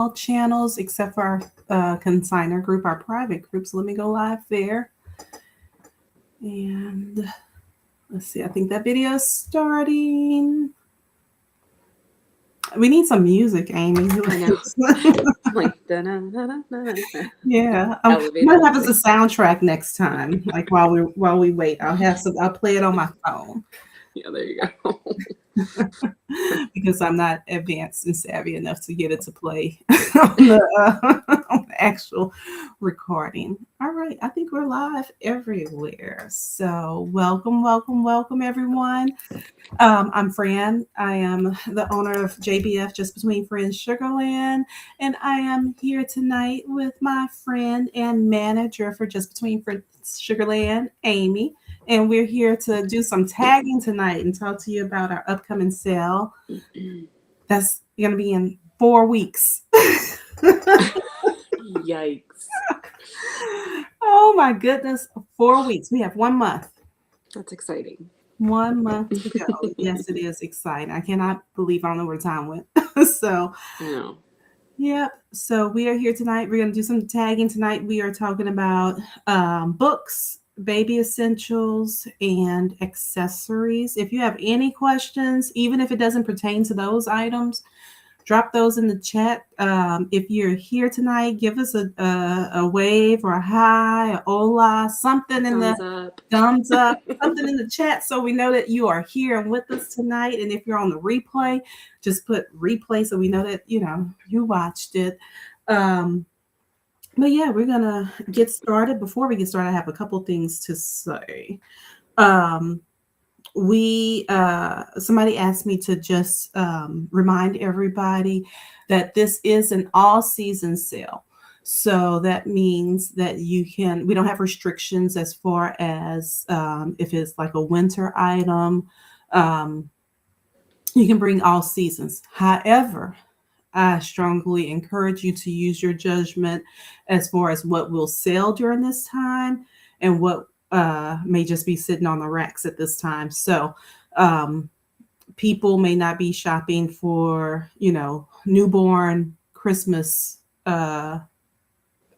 all channels except for our consigner group, our private group. So let me go live there. And let's see, I think that video is starting. We need some music, Amy. I know. Like, Yeah, elevator might have as a music. soundtrack next time. Like while we wait, I'll play it on my phone. Yeah, there you go. Because I'm not advanced and savvy enough to get it to play on on the actual recording. All right, I think we're live everywhere. So welcome, welcome, welcome, everyone. I'm Fran. I am the owner of JBF, Just Between Friends Sugarland, and I am here tonight with my friend and manager for Just Between Friends Sugarland, Amy. And we're here to do some tagging tonight and talk to you about our upcoming sale. That's going to be in 4 weeks. Yikes. Oh my goodness, 4 weeks. We have 1 month. That's exciting. 1 month to go. Yes, it is exciting. I cannot believe I don't know where the time went. So, I know. yep. So we are here tonight. We're going to do some tagging tonight. We are talking about books, baby essentials, and accessories. If you have any questions, even if it doesn't pertain to those items, drop those in the chat. If you're here tonight, give us a wave or a hi, a hola, something in the Thumbs up. thumbs up, something in the chat so we know that you are here and with us tonight. And if you're on the replay, just put replay so we know that you watched it. But yeah, we're gonna get started. Before we get started, I have a couple things to say. We Somebody asked me to just remind everybody that this is an all season sale. So that means that we don't have restrictions as far as if it's like a winter item. um, you can bring all seasons. However, I strongly encourage you to use your judgment as far as what will sell during this time and what may just be sitting on the racks at this time. So, um, people may not be shopping for, newborn Christmas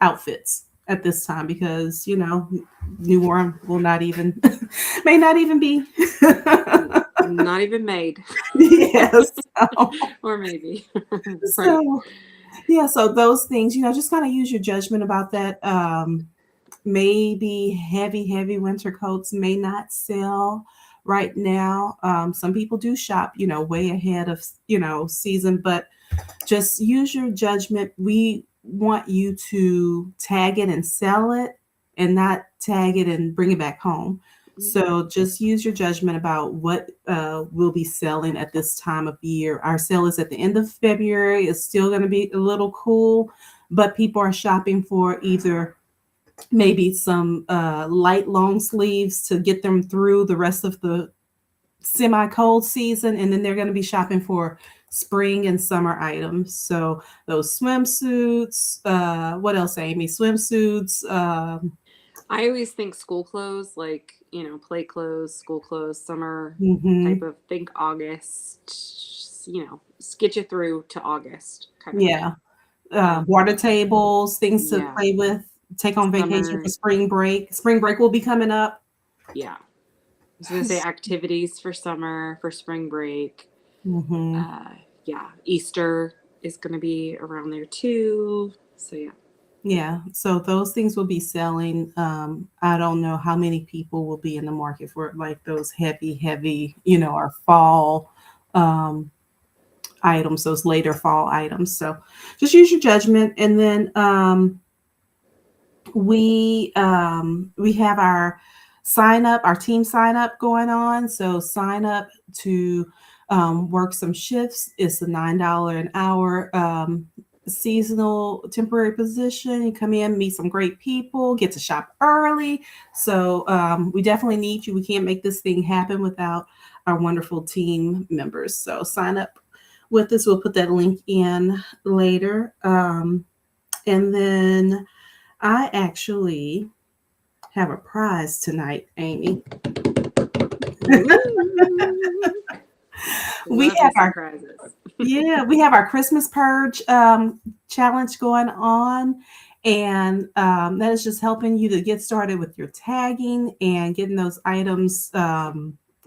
outfits at this time because, newborn will not even, may not even be. Not even made. Yes. Or maybe. Right. So, yeah, so those things, just kind of use your judgment about that. Maybe heavy winter coats may not sell right now. Some people do shop, way ahead of, season, but just use your judgment. We want you to tag it and sell it and not tag it and bring it back home. So just use your judgment about what we'll be selling at this time of year. Our sale is at the end of February. It's still going to be a little cool, but people are shopping for either maybe some light long sleeves to get them through the rest of the semi-cold season, and then they're going to be shopping for spring and summer items. So those swimsuits, what else, Amy? Swimsuits. I always think school clothes, like, play clothes, school clothes, summer Mhm. type of, think August, get you through to August kind of Yeah. thing. Water tables, things to Yeah. play with, take on vacation Summer, for spring break. Spring break will be coming up. yeah. I was going to say activities for summer, for spring break. Hmm. Yeah. Easter is going to be around there too. So, yeah. Yeah, so those things will be selling. I don't know how many people will be in the market for like those heavy, our fall um, items, those later fall items. So just use your judgment. And then we have our our team sign up going on. So sign up to work some shifts. It's a $9 an hour seasonal temporary position. You come in, meet some great people, get to shop early. So we definitely need you. We can't make this thing happen without our wonderful team members. So sign up with us. We'll put that link in later. And then I actually have a prize tonight, Amy. Ooh. We Love have me some prizes. Yeah, we have our Christmas purge challenge going on, and that is just helping you to get started with your tagging and getting those items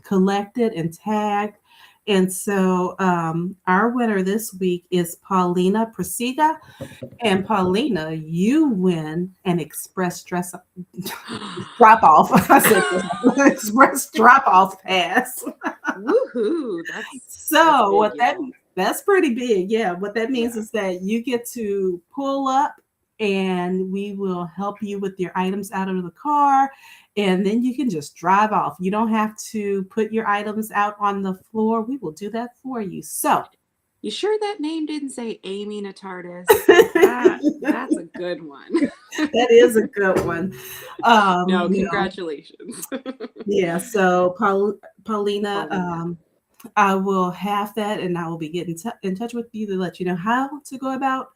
collected and tagged. And so, our winner this week is Paulina Presiga. And Paulina, you win an express drop off. I said express drop off pass. Woohoo! That's So big, what that y'all. that's pretty big. Yeah. What that means Yeah. is that you get to pull up and we will help you with your items out of the car. And then you can just drive off. You don't have to put your items out on the floor. We will do that for you. So You sure that name didn't say Amy Natardis? Because that's a good one. that is a good one. No, You know, congratulations, yeah. So Paulina, Paulina. I will have that, and I will be getting in touch with you to let you know how to go about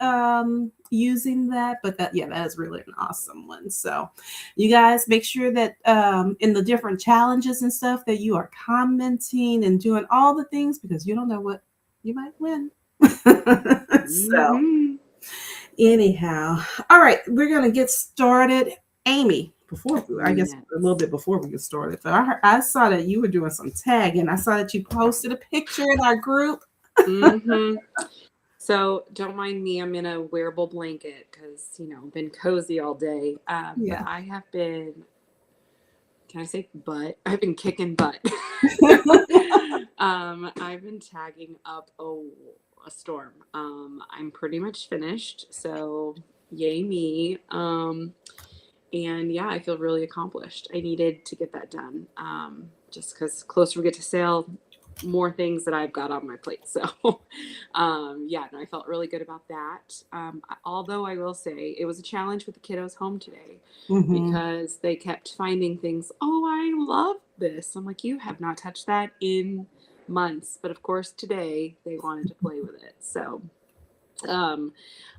using that. But that, yeah, that is really an awesome one. So, you guys make sure that in the different challenges and stuff that you are commenting and doing all the things because you don't know what you might win. So, Mm-hmm. anyhow, all right, we're gonna get started. Amy, before I guess a little Yes. bit before we get started, so I saw that you were doing some tagging. I saw that you posted a picture in our group. Mm-hmm. So don't mind me. I'm in a wearable blanket because been cozy all day. But Yeah. I have been. Can I say butt? I've been kicking butt. I've been tagging up a storm. I'm pretty much finished, so yay me. And yeah, I feel really accomplished. I needed to get that done. Just because closer we get to sale, more things that I've got on my plate. So, yeah, no, I felt really good about that. Although I will say it was a challenge with the kiddos home today Hmm. because they kept finding things. Oh, I love this. I'm like, you have not touched that in months. But of course, today they wanted to play with it. So, um,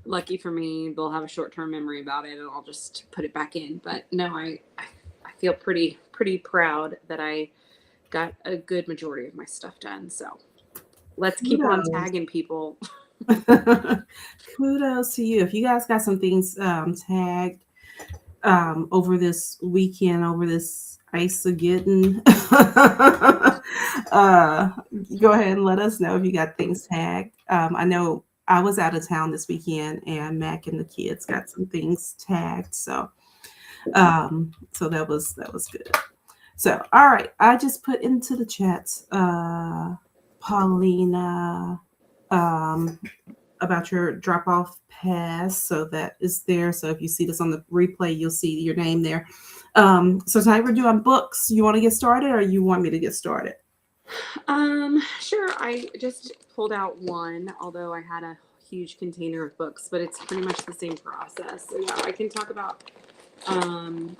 lucky for me, they'll have a short-term memory about it, and I'll just put it back in. But no, I feel pretty proud that I got a good majority of my stuff done. So let's keep on Kudos. tagging people. Kudos to you. If you guys got some things tagged over this weekend, over this ice again, go ahead and let us know if you got things tagged. I know I was out of town this weekend, and Mac and the kids got some things tagged, so that was good. So, all right, I just put into the chat, Paulina, um, about your drop off pass. So that is there. So if you see this on the replay, you'll see your name there. So tonight we're doing books. You want to get started, or you want me to get started? Sure. I just pulled out one, although I had a huge container of books, but it's pretty much the same process. So yeah, I can talk about um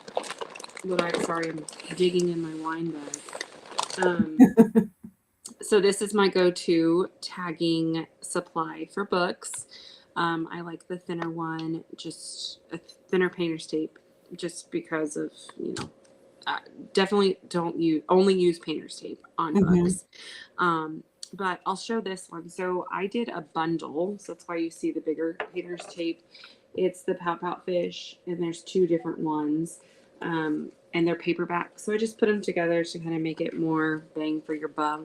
sorry, I'm digging in my wine bag. So this is my go-to tagging supply for books. I like the thinner one, just a thinner painter's tape, just because of uh, definitely don't use only use painter's tape on Mm-hmm. books. Um, but I'll show this one. So I did a bundle, so that's why you see the bigger painter's tape. It's the Pout Pout Fish, and there's two different ones, and they're paperback. So I just put them together to kind of make it more bang for your buck.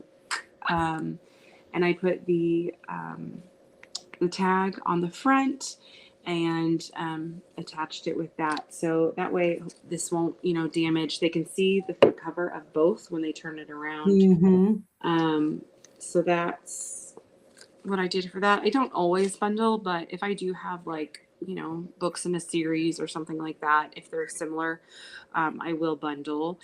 Um, and I put the tag on the front and attached it with that. So that way this won't, damage. They can see the cover of both when they turn it around. Mm-hmm. Um, so that's what I did for that. I don't always bundle, but if I do have books in a series or something like that, if they're similar, I will bundle.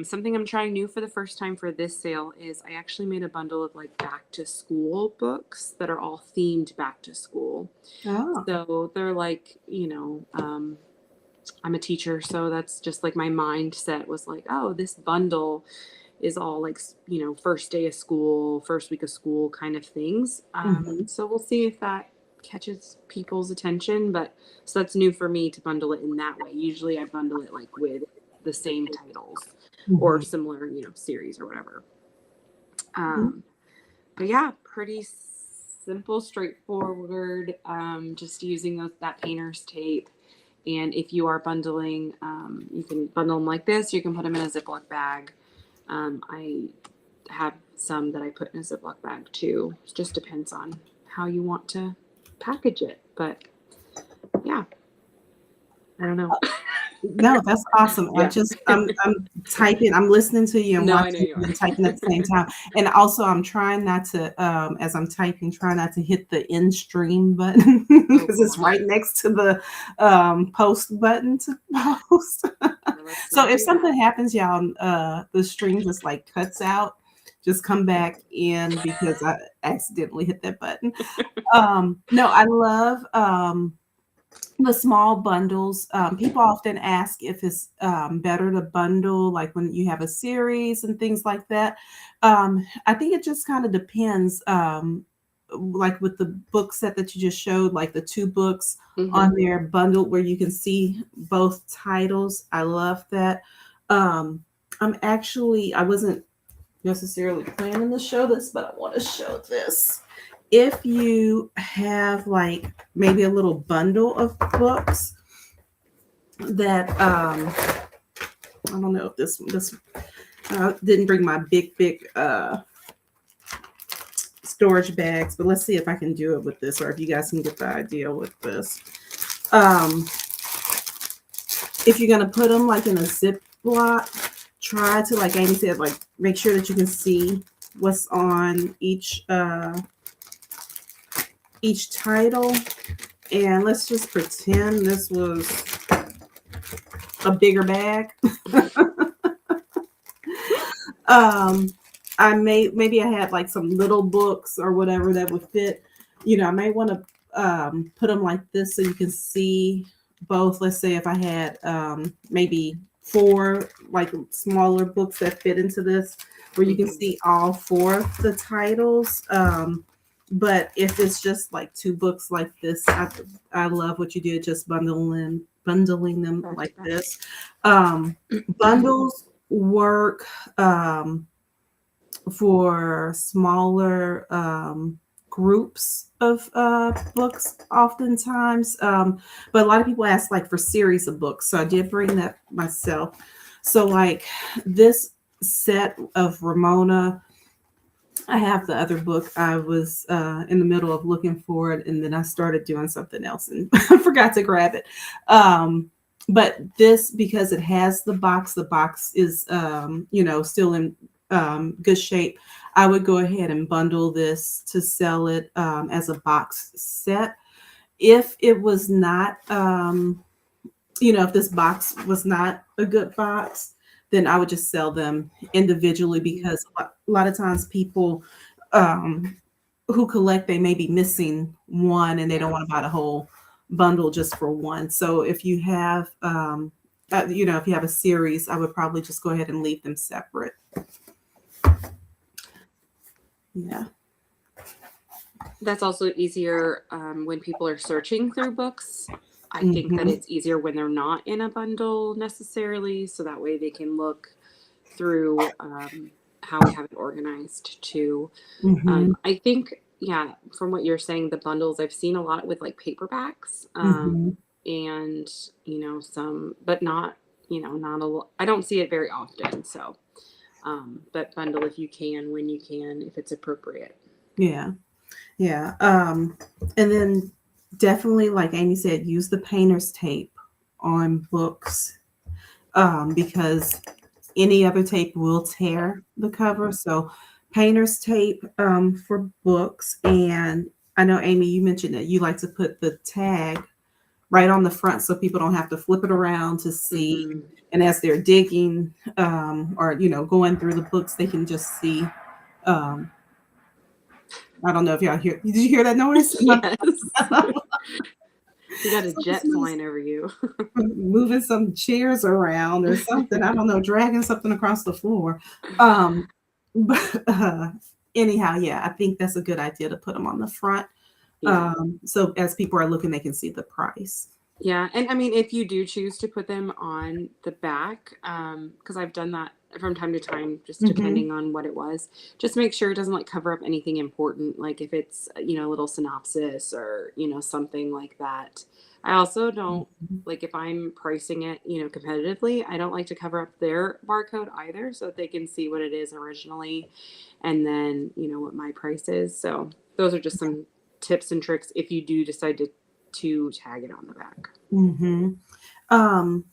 Something I'm trying new for the first time for this sale is I actually made a bundle of back to school books that are all themed back to school. Oh. So they're I'm a teacher, so that's just my mindset was oh, this bundle is all first day of school, first week of school kind of things. Mm-hmm. So we'll see if that catches people's attention. But so that's new for me to bundle it in that way. Usually I bundle it with the same titles or Mm-hmm. similar, series or whatever. Um, but yeah, pretty. simple, straightforward, just using that painter's tape. And if you are bundling, you can bundle them like this. You can put them in a Ziploc bag. I have some that I put in a Ziploc bag too. It just depends on how you want to package it. But yeah, I don't know. No, that's awesome. Yeah. I'm typing, I'm listening to you and No, I know watching you you are. and typing at the same time. And also I'm trying not to, as I'm typing, try not to hit the end stream button Oh, because it's cool. right next to the post button to post. Well, let's So not if do that. something happens, y'all, the stream just like cuts out, just come back in because I accidentally hit that button. No, I love the small bundles. People often ask if it's better to bundle, like when you have a series and things like that. I think it just kind of depends. Like with the book set that you just showed, like the two books Hmm. on there bundled where you can see both titles. I love that. I wasn't necessarily planning to show this, but I want to show this. If you have like maybe a little bundle of books that I don't know if this didn't bring my big storage bags, but let's see if I can do it with this, or if you guys can get the idea with this. Um, if you're gonna put them like in a Ziploc, try to, like Amy said, like make sure that you can see what's on each title. And let's just pretend this was a bigger bag. um, maybe I had like some little books or whatever that would fit. I may want to put them like this so you can see both. Let's say if I had maybe four like smaller books that fit into this, where you can Hmm. see all four of the titles. But if it's just like two books like this, I love what you did, just bundling them Back to like back. this. Bundles work for smaller groups of books oftentimes. But a lot of people ask like for series of books. So I did bring that myself. So like this set of Ramona, I have the other book. I was in the middle of looking for it, and then I started doing something else and I forgot to grab it. But this, because it has the box is, still in good shape. I would go ahead and bundle this to sell it as a box set. If it was not, if this box was not a good box, then I would just sell them individually Hmm. because a lot of times people um, who collect, they may be missing one and they don't Yeah. want to buy the whole bundle just for one. So if you have, if you have a series, I would probably just go ahead and leave them separate. Yeah. That's also easier when people are searching through books. I think that Hmm. it's easier when they're not in a bundle necessarily, so that way they can look through how we have it organized too. Hmm. I think, yeah, from what you're saying, the bundles I've seen a lot with like paperbacks, Hmm. and some, but not not a lot. I don't see it very often. So, but bundle if you can, when you can, if it's appropriate. Yeah. Yeah. And then definitely, like Amy said, use the painter's tape on books because any other tape will tear the cover. So painter's tape for books. And I know, Amy, you mentioned that you like to put the tag right on the front so people don't have to flip it around to see. Hmm. And as they're digging or, going through the books, they can just see. Um, I don't know if y'all hear. Did you hear that noise? Yes. You got a jet Somebody's flying over you. moving some chairs around or something. I don't know, dragging something across the floor. Um, but anyhow, yeah, I think that's a good idea to put them on the front. Yeah. So as people are looking, they can see the price. Yeah. And I mean, if you do choose to put them on the back, because I've done that from time to time, just Mhm. depending on what it was. Just make sure it doesn't like cover up anything important, like if it's, a little synopsis or, something like that. I also don't Mhm. like if I'm pricing it, competitively, I don't like to cover up their barcode either so that they can see what it is originally and then, what my price is. So those are just some tips and tricks if you do decide to tag it on the back. Mhm. Um,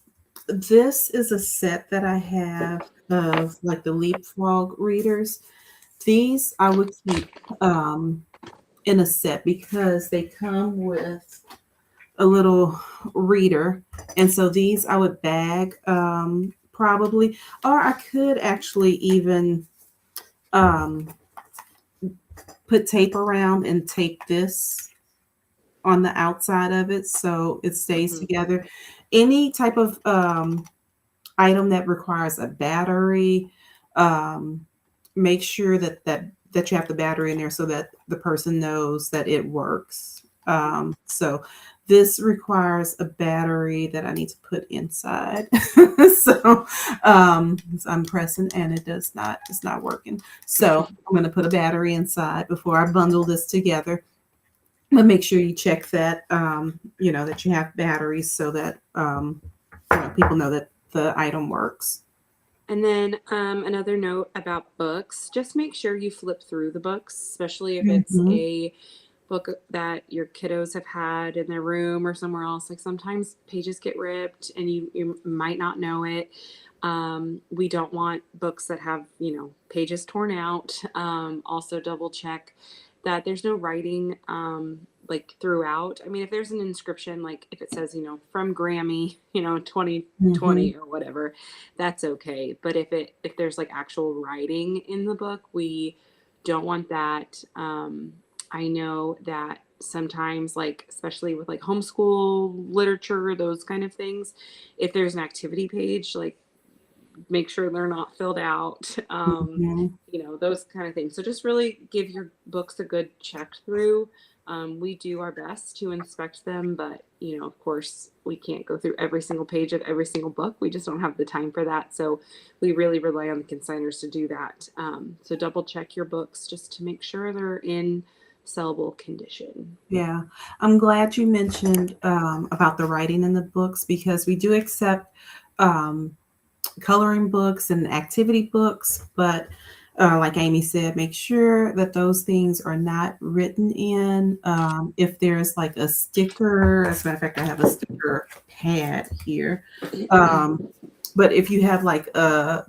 this is a set that I have of like the leapfrog readers. These I would keep in a set because they come with a little reader. And so these I would bag probably, or I could actually even um, put tape around and tape this on the outside of it so it stays Hmm. together. Any type of item that requires a battery, um, make sure that you have the battery in there so that the person knows that it works. So this requires a battery that I need to put inside. So I'm pressing and it's not working. So I'm going to put a battery inside before I bundle this together. But make sure you check that, that you have batteries so that people know that the item works. And then another note about books, just make sure you flip through the books, especially if it's Mhm. a book that your kiddos have had in their room or somewhere else. Like sometimes pages get ripped and you might not know it. We don't want books that have, pages torn out. Also, double check that there's no writing like throughout. I mean, if there's an inscription, like if it says, from Grammy, 2020 Mhm. or whatever, that's okay. But if there's like actual writing in the book, we don't want that. I know that sometimes, like, especially with like homeschool literature, those kind of things, if there's an activity page, like, make sure they're not filled out, Mhm. those kind of things. So just really give your books a good check through. We do our best to inspect them, but, of course, we can't go through every single page of every single book. We just don't have the time for that. So we really rely on the consigners to do that. So double check your books just to make sure they're in sellable condition. Yeah. I'm glad you mentioned about the writing in the books because we do accept um, coloring books and activity books, but like Amy said, make sure that those things are not written in. If there's like a sticker, as a matter of fact, I have a sticker pad here. Um, but if you have like a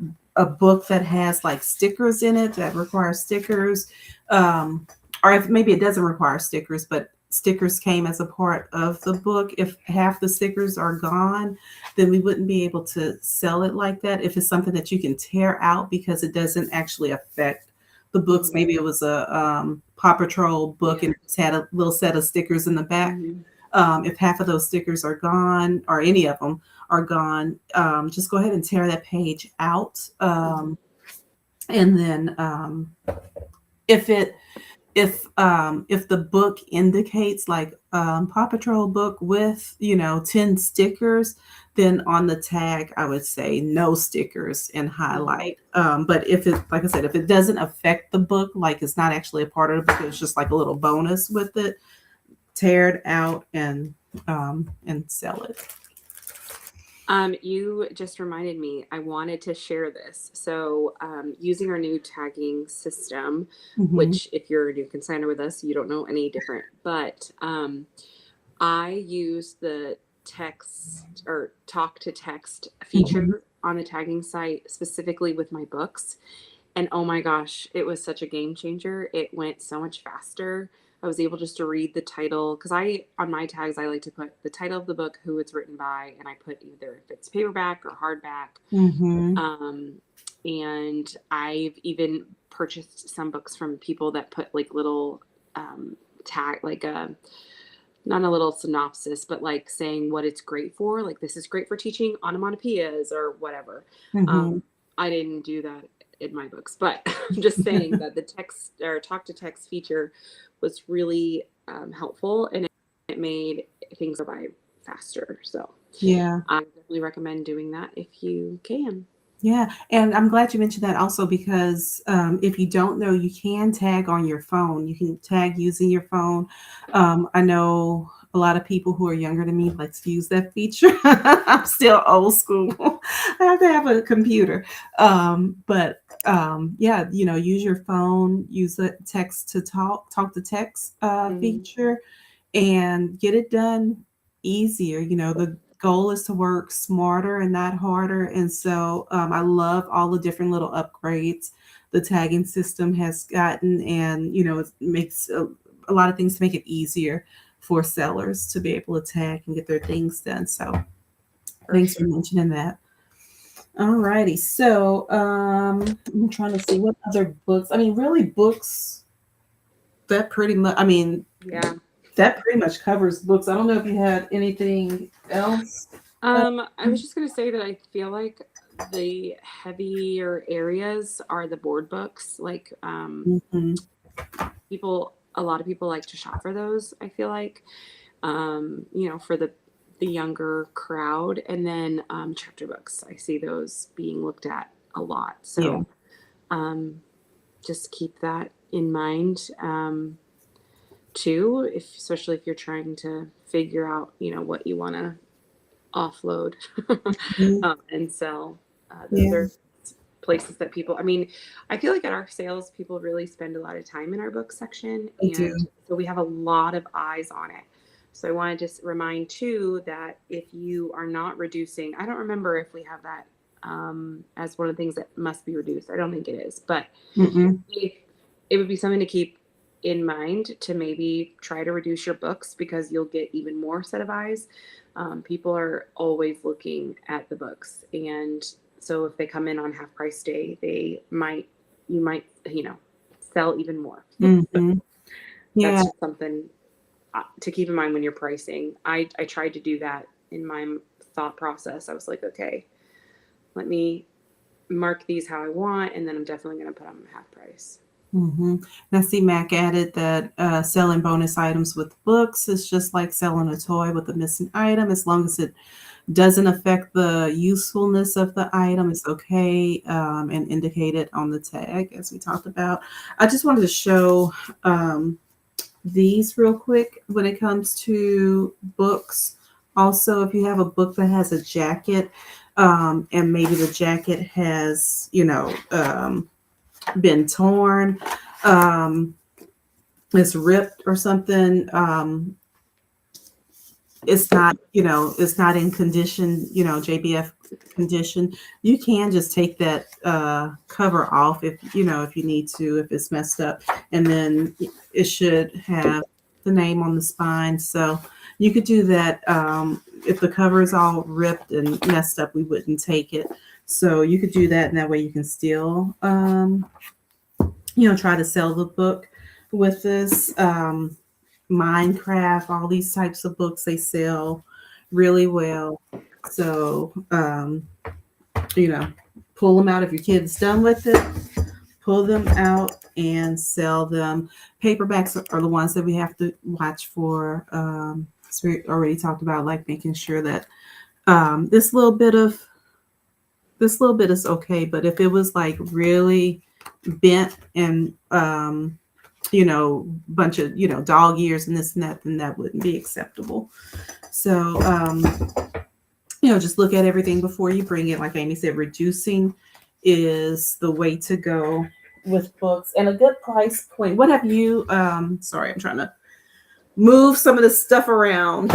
book that has like stickers in it that require stickers, um, or if maybe it doesn't require stickers, but stickers came as a part of the book, if half the stickers are gone, then we wouldn't be able to sell it like that. If it's something that you can tear out because it doesn't actually affect the books, Mhm. maybe it was a Paw Patrol book Yeah. and it had a little set of stickers in the back. Mhm. If half of those stickers are gone, or any of them are gone, just go ahead and tear that page out. And then if it if the book indicates like Paw Patrol book with 10 stickers, then on the tag I would say no stickers and Mhm. highlight. But if it, like I said, if it doesn't affect the book, like it's not actually a part of the book, it's just like a little bonus with it, tear it out and sell it. You just reminded me, I wanted to share this. So, using our new tagging system, Hmm. which if you're a new consigner with us, you don't know any different, but I use the text or talk to text Hmm. feature on the tagging site specifically with my books. And oh my gosh, it was such a game changer. It went so much faster. I was able just to read the title because on my tags, I like to put the title of the book, who it's written by, and I put either if it's paperback or hardback. Hmm. Um, and I've even purchased some books from people that put like little tag, like a not a little synopsis, but like saying what it's great for. Like this is great for teaching onomatopoeias or whatever. Hmm. Um, I didn't do that in my books, but I'm just saying that the text or talk to text feature was really helpful and it made things go by faster. So Yeah. I definitely recommend doing that if you can. Yeah, and I'm glad you mentioned that also because if you don't know, you can tag on your phone. You can tag using your phone. I know a lot of people who are younger than me like to use that feature. I'm still old school. I have to have a computer. But yeah, use your phone, use the text to talk to text Mhm. feature, and get it done easier. The goal is to work smarter and not harder. And so I love all the different little upgrades the tagging system has gotten. And, it makes a lot of things to make it easier for sellers to be able to tag and get their things done. So For thanks for sure. mentioning that. All righty. So I'm trying to see what other books. I mean, really, books that pretty much, I mean, Yeah. that pretty much covers books. I don't know if you had anything else. I was just gonna say that I feel like the heavier areas are the board books. Like, Mhm. a lot of people like to shop for those, I feel like, for the younger crowd. And then chapter books, I see those being looked at a lot. Yeah. So um, just keep that in mind too, if especially if you're trying to figure out, what you want to offload Mhm. and sell. Those Yeah, are places that people, I mean, I feel like at our sales, people really spend a lot of time in our book section. I And do. so we have a lot of eyes on it. So I want to just remind too that if you are not reducing, I don't remember if we have that as one of the things that must be reduced. I don't think it is, but Mm-mm. if it would be something to keep in mind to maybe try to reduce your books because you'll get even more set of eyes. People are always looking at the books, and so if they come in on half price day, you might, sell even more. So Mhm. Yeah. that's just something to keep in mind when you're pricing. I tried to do that in my thought process. I was like, okay, let me mark these how I want, and then I'm definitely going to put them half price. Mhm. Now, see, Mac added that selling bonus items with books is just like selling a toy with a missing item. As long as it doesn't affect the usefulness of the item, it's okay, and indicate it on the tag, as we talked about. I just wanted to show these real quick when it comes to books. Also, if you have a book that has a jacket, and maybe the jacket has, been torn, um, it's ripped or something, it's not in condition, JBF condition. You can just take that cover off if you need to, if it's messed up, and then it should have the name on the spine. So you could do that. If the cover is all ripped and messed up, we wouldn't take it. So you could do that, and that way you can still, try to sell the book with this. Minecraft, all these types of books, they sell really well. So, you know, pull them out if your kid's done with it, pull them out and sell them. Paperbacks are the ones that we have to watch for. So we already talked about like making sure that this little bit is okay, but if it was like really bent and bunch of dog ears and this and that, then that wouldn't be acceptable. So just look at everything before you bring it. Like Amy said, reducing is the way to go with books, and a good price point. What have you sorry, I'm trying to move some of the stuff around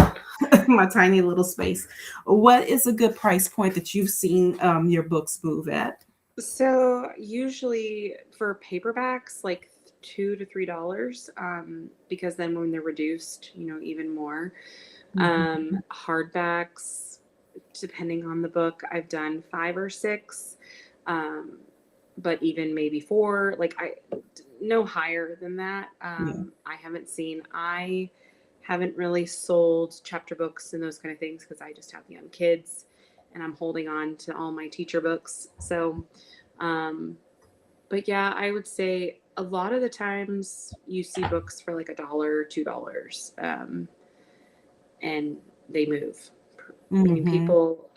my tiny little space. What is a good price point that you've seen your books move at? So usually for paperbacks, like $2 to $3, because then when they're reduced, even more. Mhm. Hardbacks, depending on the book, I've done 5 or 6, um, but even maybe 4. Like I, no higher than that. Yeah. I haven't seen. I haven't really sold chapter books and those kind of things because I just have young kids, and I'm holding on to all my teacher books. So, um, but yeah, I would say a lot of the times you see books for like $1, $2, and they move. I mean, Mm-hmm. people,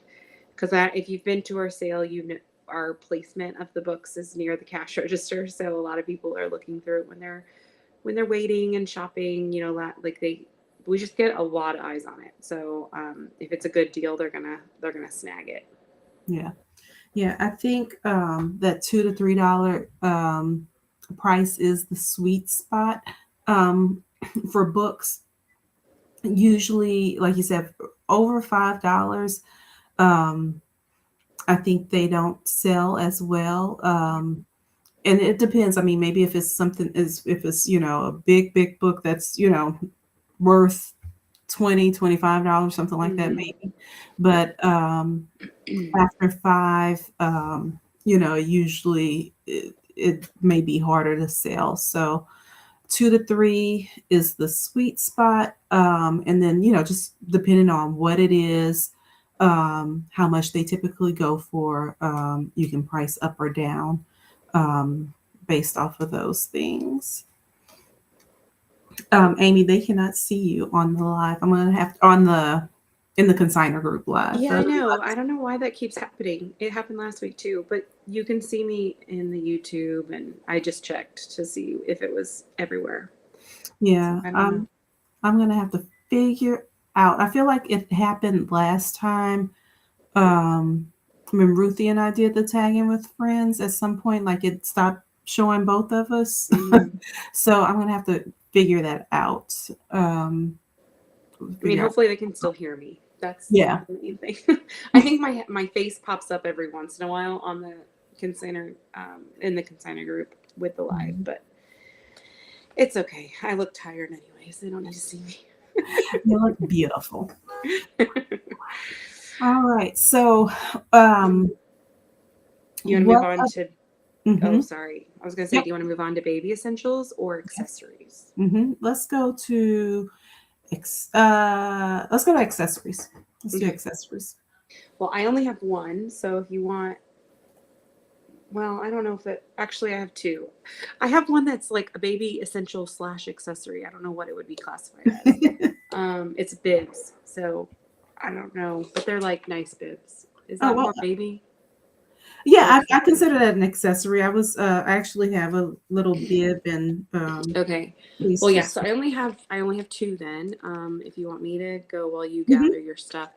because if you've been to our sale, our placement of the books is near the cash register, so a lot of people are looking through it when they're waiting and shopping. Like we just get a lot of eyes on it. So if it's a good deal, they're gonna snag it. Yeah. Yeah, I think that $2 to $3 price is the sweet spot um, for books. Usually, like you said, over $5, um, I think they don't sell as well. And it depends. I mean, maybe if it's something is if it's a big book that's worth 20 $25, something like that, Hmm. maybe. But after five, usually it may be harder to sell. So 2 to 3 is the sweet spot. And then, just depending on what it is, how much they typically go for, you can price up or down based off of those things. Amy, they cannot see you on the live. I'm gonna have on the in the consigner group live. Yeah, I know. I don't know why that keeps happening. It happened last week too, but you can see me in the YouTube, and I just checked to see if it was everywhere. So Yeah, I don't know. I'm gonna have to figure out. I feel like it happened last time. Um, when Ruthie and I did the tagging with friends, at some point, like it stopped showing both of us. Hmm. So I'm gonna have to figure that out. I mean, Figure out. hopefully they can still hear me. That's Yeah. the main thing. I think my face pops up every once in a while on the consigner in the consigner group with the live, Mhm. but it's okay. I look tired anyways. They don't need to see me. You look beautiful. All right. So, um, You want to move what? on to? Oh, Mm-hmm. sorry. I was gonna say, Yep. do you want to move on to baby essentials or Yes. accessories? Let's go to let's go to accessories. Let's do Okay. accessories. Well, I only have one, so if you want, well, I don't know if it actually I have two. I have one that's like a baby essential slash accessory. I don't know what it would be classified as. It's bibs, so I don't know, but they're like nice bibs. Is Oh that well, more baby or yeah, I accessory? consider that an accessory. I actually have a little bib and Okay. fleece Well, yeah. So just. I only have two then. If you want me to go while you Mhm. gather your stuff,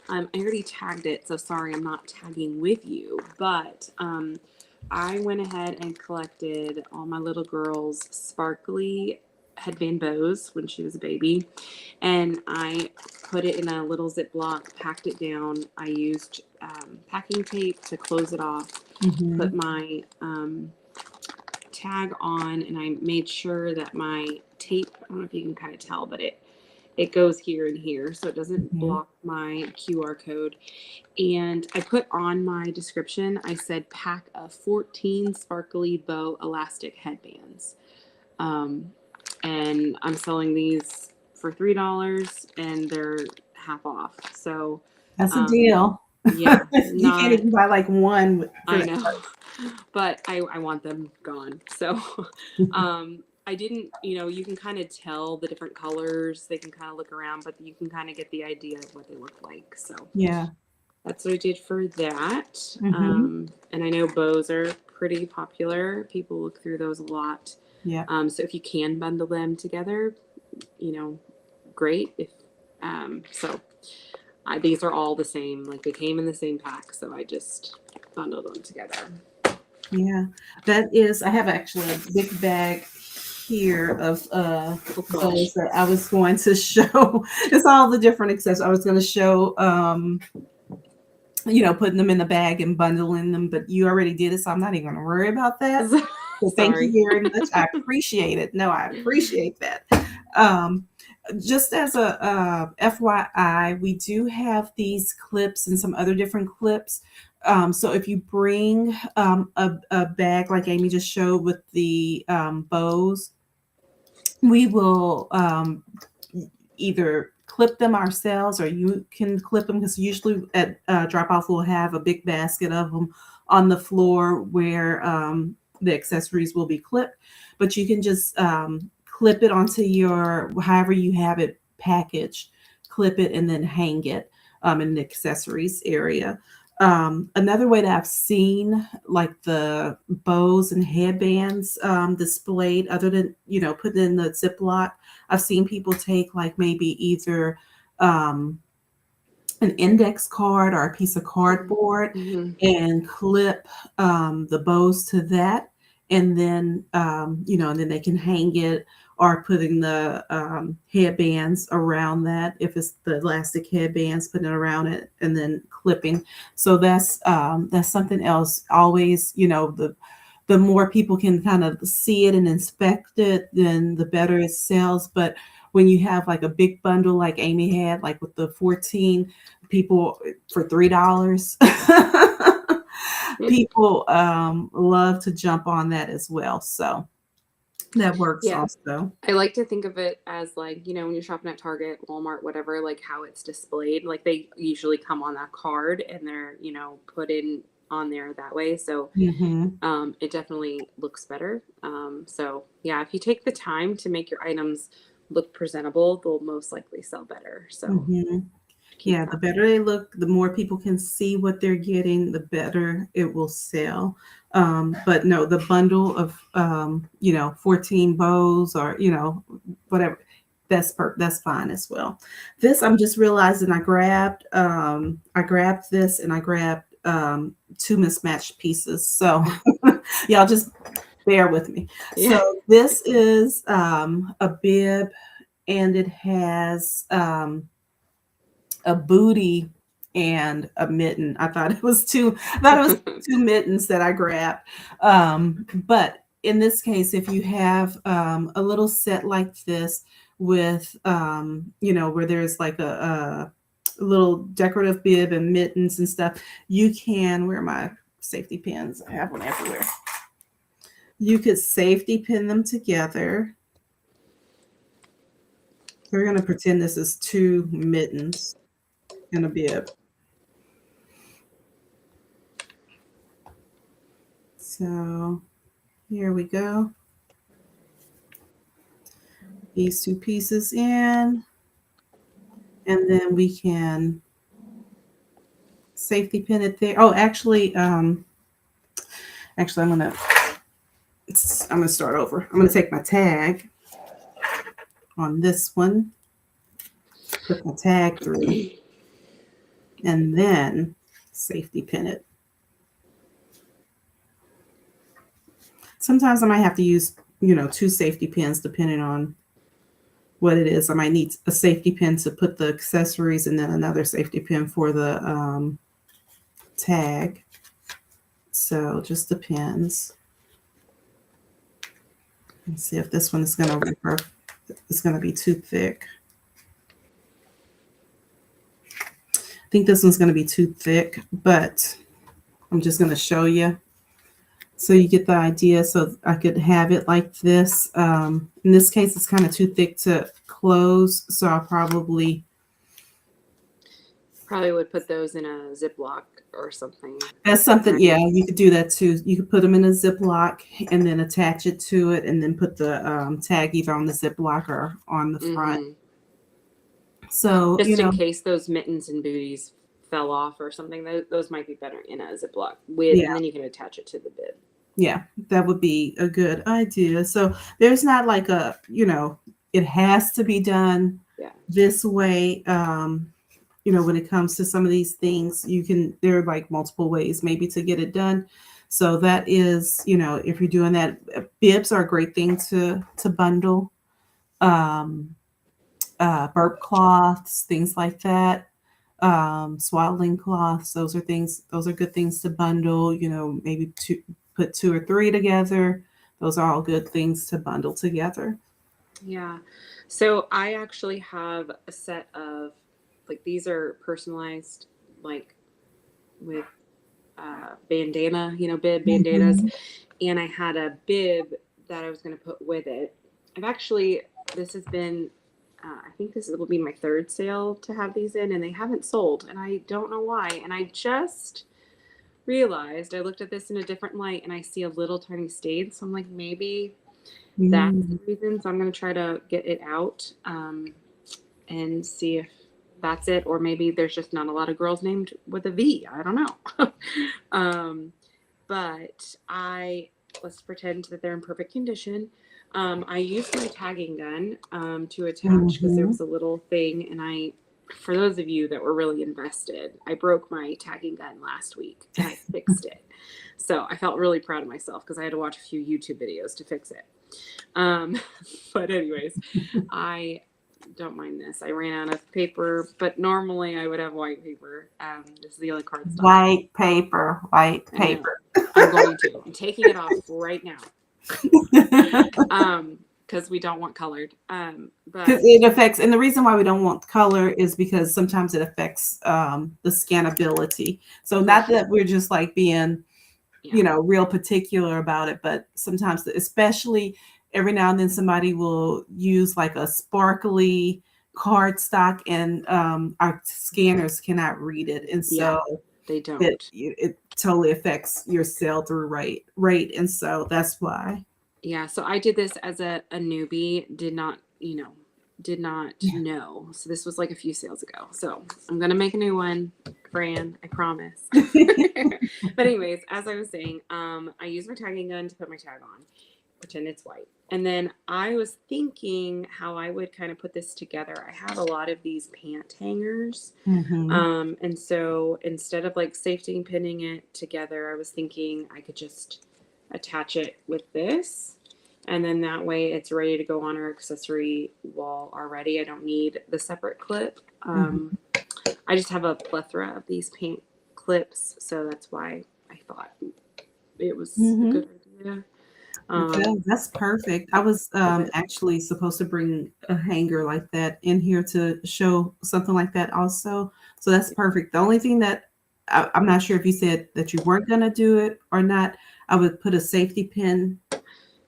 I already tagged it, so sorry I'm not tagging with you. But I went ahead and collected all my little girl's sparkly headband bows when she was a baby, and I put it in a little Ziploc, packed it down. I used packing tape to close it off. Put Mhm. my tag on, and I made sure that my tape, I don't know if you can kind of tell, but it goes here and here so it doesn't Mhm. block my QR code. And I put on my description, I said pack of 14 sparkly bow elastic headbands. Um, and I'm selling these for $3 and they're half off. So That's a um, deal. yeah, You can't not, even buy like one for I that know, price. but I want them gone. So I didn't, you can kind of tell the different colors. They can kind of look around, but you can kind of get the idea of what they look like. So Yeah. that's what I did for that. Mhm. And I know bows are pretty popular. People look through those a lot. Yeah. So if you can bundle them together, you know, great. If so, these are all the same. Like they came in the same pack, so I just bundled them together. Yeah. That is. I have actually a big bag here of Oh those gosh. that I was going to show. It's all the different accessories. I was going to show putting them in the bag and bundling them, but you already did it, so I'm not even going to worry about that. So thank you Sorry. very much. I appreciate it. No, I appreciate that. Um, just as a FYI, we do have these clips and some other different clips. So if you bring a bag like Amy just showed with the bows, we will either clip them ourselves or you can clip them because usually at drop off we'll have a big basket of them on the floor where the accessories will be clipped, but you can just clip it onto your however you have it packaged, clip it and then hang it in the accessories area. Another way that I've seen like the bows and headbands displayed, other than putting in the Ziploc, I've seen people take like maybe either um, an index card or a piece of cardboard Mm-hmm. and clip the bows to that, and then and then they can hang it or putting the headbands around that. If it's the elastic headbands, putting it around it and then clipping. So that's something else. Always, the more people can kind of see it and inspect it, then the better it sells. But when you have like a big bundle like Amy had, like with the 14 people for $3, people love to jump on that as well. So that works Yeah. also. I like to think of it as like, when you're shopping at Target, Walmart, whatever, like how it's displayed. Like they usually come on that card and they're, put in on there that way. So Hmm. it definitely looks better. So yeah, if you take the time to make your items look presentable, they'll most likely sell better. So Hmm. keep Yeah, the that. better they look, the more people can see what they're getting, the better it will sell. But no, the bundle of 14 bows or whatever, that's fine as well. This I'm just realizing I grabbed this and I grabbed two mismatched pieces. So y'all just bear with me. Yeah. So this is a bib, and it has a booty and a mitten. I thought it was two mittens that I grabbed. But in this case, if you have a little set like this with where there's like a little decorative bib and mittens and stuff, you can, where are my safety pins? I have one everywhere. You could safety pin them together. We're going to pretend this is two mittens and a bib. So here we go. These two pieces in, and then we can safety pin it there. Oh, actually, I'm gonna start over. I'm gonna take my tag on this one, put my tag through, and then safety pin it. Sometimes I might have to use, two safety pins depending on what it is. I might need a safety pin to put the accessories and then another safety pin for the tag. So just depends. Let's see if this one is going to rip. It's going to be too thick. I think this one's going to be too thick, but I'm just going to show you so you get the idea. So I could have it like this. In this case, it's kind of too thick to close, so I'll probably. Probably would put those in a Ziploc or something. That's something, yeah, you could do that too. You could put them in a Ziploc and then attach it to it and then put the tag either on the Ziploc or on the front. Mm-hmm. So, Just in case those mittens and booties fell off or something, those might be better in a Ziploc with, yeah, and then you can attach it to the bib. yeah, that would be a good idea. So there's not like it has to be done Yeah. this way. When it comes to some of these things, there are like multiple ways maybe to get it done. So that is, if you're doing that, bibs are a great thing to bundle. Um, burp cloths, things like that. Swaddling cloths, those are good things to bundle, maybe put two or three together. Those are all good things to bundle together. Yeah. So I actually have a set of, like, these are personalized, like with bandana, bib bandanas. Mhm. And I had a bib that I was going to put with it. This has been, I think this will be my third sale to have these in, and they haven't sold. And I don't know why. And I just realized I looked at this in a different light and I see a little tiny stain. So I'm like, maybe that's the Mm. reason. So I'm going to try to get it out and see if that's it. Or maybe there's just not a lot of girls named with a V. I don't know. um, but let's pretend that they're in perfect condition. I used my tagging gun to attach because there Mm-hmm. was a little thing, and for those of you that were really invested, I broke my tagging gun last week and I fixed it. So I felt really proud of myself because I had to watch a few YouTube videos to fix it. Um, but anyways, I don't mind this. I ran out of paper, but normally I would have white paper. This is the only cardstock. White paper, white I know. paper. I'm going to. I'm taking it off right now. Because we don't want colored. But Because it affects, and the reason why we don't want color is because sometimes it affects the scannability. So not that we're just like being, yeah, real particular about it, but sometimes, especially every now and then, somebody will use like a sparkly cardstock, and our scanners cannot read it, and yeah, so they don't. it totally affects your sell through rate, and so that's why. Yeah, so I did this as a newbie, did not Yeah. know. So this was like a few sales ago. So I'm gonna make a new one, Fran, I promise. But anyways, as I was saying, I use my tagging gun to put my tag on, pretend it's white. And then I was thinking how I would kind of put this together. I have a lot of these pant hangers. Mm-hmm. And so instead of like safety pinning it together, I was thinking I could just attach it with this. And then that way it's ready to go on our accessory wall already. I don't need the separate clip. Mm-hmm. I just have a plethora of these paint clips. So that's why I thought it was a Mm-hmm. good idea. Yeah, that's perfect. I was But actually supposed to bring a hanger like that in here to show something like that also. So that's perfect. The only thing that I'm not sure if you said that you weren't going to do it or not, I would put a safety pin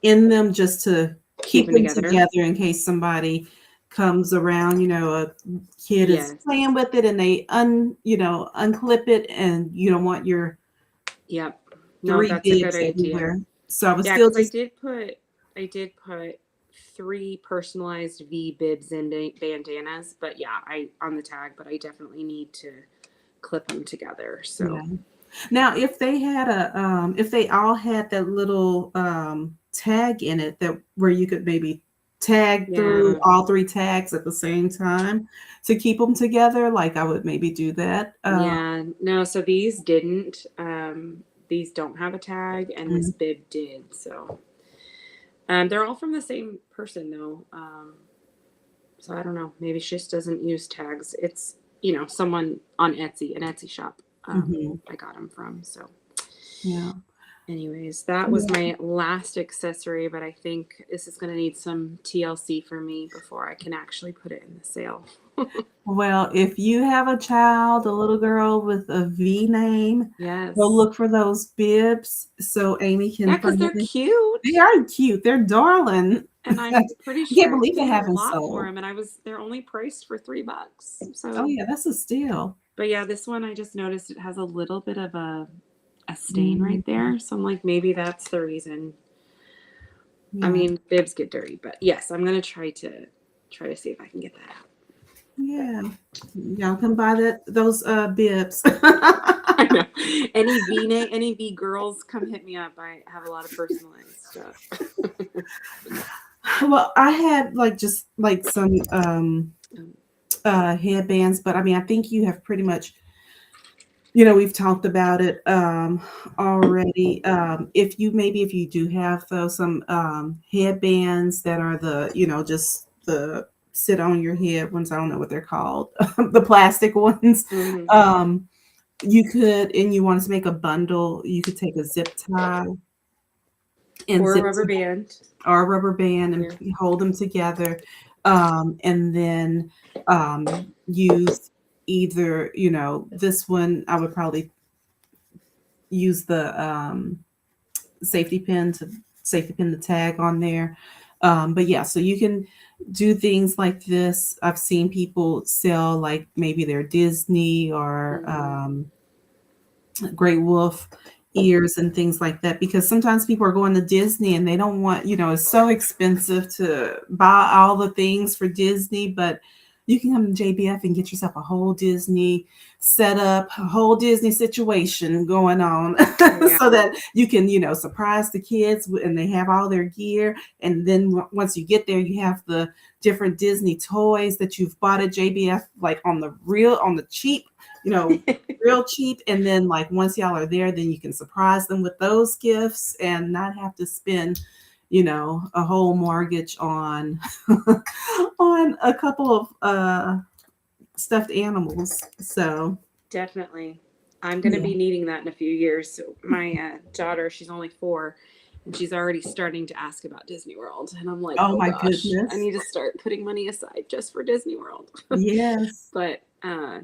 in them just to keep keep them them together. together in case somebody comes around, a kid is Yes. playing with it and they unclip it, and you don't want your Yep. No, three that's a good bibs idea. everywhere. So I would Yeah, still because just I did put 3 personalized V bibs and bandanas, but yeah, I on the tag, but I definitely need to clip them together. yeah. So Now, if they all had that little tag in it, that where you could maybe tag through yeah, all three tags at the same time to keep them together, like I would maybe do that. yeah, no. So these didn't. These don't have a tag, and this Mm, bib did. So they're all from the same person though. So I don't know. Maybe she just doesn't use tags. It's someone on Etsy, an Etsy shop. mhm. I got them from. So Yeah. anyways, that was Yeah. my last accessory, but I think this is going to need some TLC for me before I can actually put it in the sale. Well, if you have a child, a little girl with a V name, go Yes. look for those bibs so Amy Yeah, can because find they're it. They cute. are cute. They're darling. And I'm pretty I can't sure I believe they paid a haven't lot for sold. them, and they're only priced for $3. Oh So, yeah, that's a steal. but yeah, this one I just noticed it has a little bit of a stain Mhm. right there. So I'm like, maybe that's the reason. I Yeah. mean, bibs get dirty, but yes, I'm gonna try to see if I can get that out. But Yeah. Y'all can buy those bibs. I know. Any V girls, come hit me up. I have a lot of personalized stuff. Well, I had like just like some Um, headbands, but I mean I think you have pretty much, we've talked about it already. If you do have though some headbands that are just the sit on your head ones, I don't know what they're called, the plastic ones. mhm. Um, you could, and you want to make a bundle, you could take a zip tie and Or a zip rubber band. or a rubber band Yeah. and hold them together, and then use either, this one I would probably use the safety pin the tag on there. But yeah, so you can do things like this. I've seen people sell like maybe their Disney or Mhm. Great Wolf ears and things like that, because sometimes people are going to Disney and they don't want, it's so expensive to buy all the things for Disney, but you can come to JBF and get yourself a whole Disney setup, a whole Disney situation going on Yeah. so that you can, surprise the kids and they have all their gear. And then once you get there, you have the different Disney toys that you've bought at JBF, like on the cheap, you know, real cheap. And then like once y'all are there, then you can surprise them with those gifts and not have to spend, a whole mortgage on on a couple of stuffed animals. So Definitely. I'm going to yeah. be needing that in a few years. So my daughter, she's only 4, and she's already starting to ask about Disney World. And I'm like, Oh oh my gosh, I goodness. need to start putting money aside just for Disney World. Yes. But